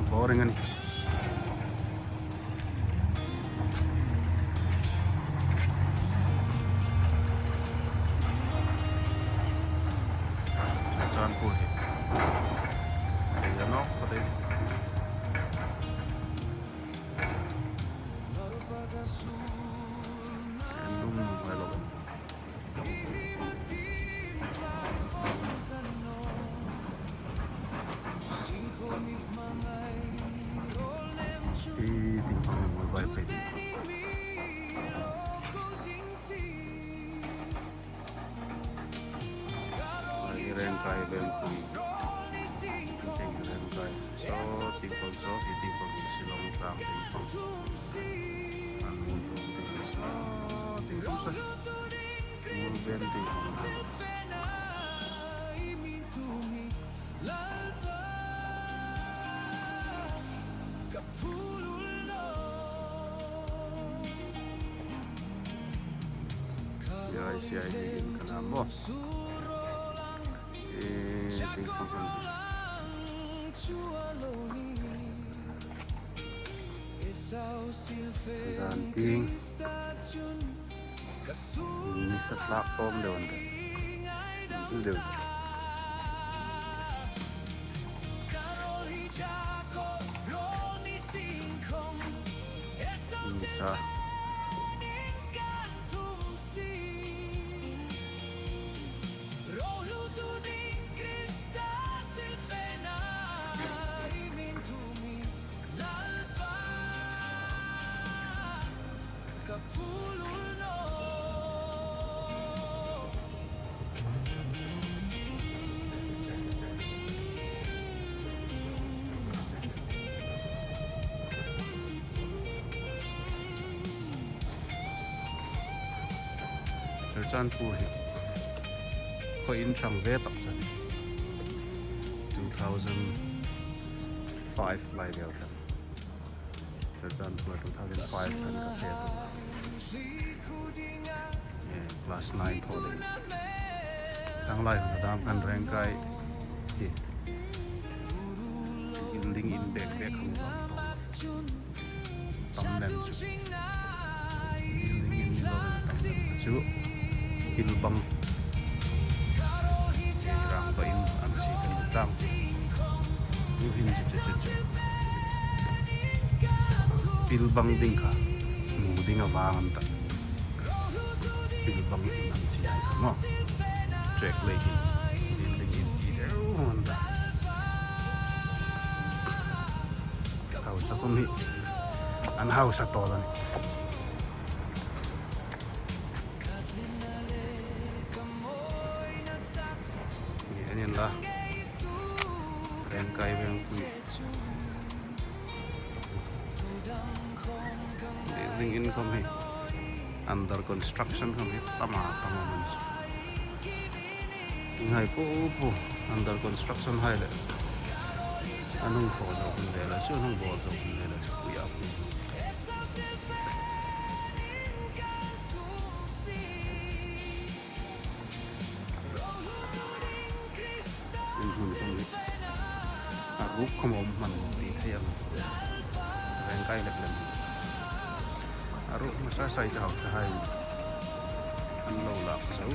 boring ani jalan pulih ya no pati endung melo timpang mo wifi rengkai bengkung penting rengkai so timpang so timpang silong kang timpang anu timpang so timpang so mulben timpang ya isi ini kenapa Zanting ini setelah om dewan itu bisa Chan Phu ko in chang ve tak chan 2005 lai deu kan Chan Phu 2005 kan ka phe class 9 tho de tang lai na dam kan rank kai hi building in back kham tam nen chu building in lo chu ilbang rang ba in am si kan tang yu hin che ilbang ding kha mu ding awang ta ilbang in am si ai mo track le hin building in ti de on da house ko mi an house to la ni lah rengkai bengkui building in kami under construction kami tama manis ngai po under construction hai le anong thozo kun le la su anong bo zo kun le la chu ya rút không ổn mình đi theo rèn cây lật lần rút mà sai cho học sai anh lâu lạc xấu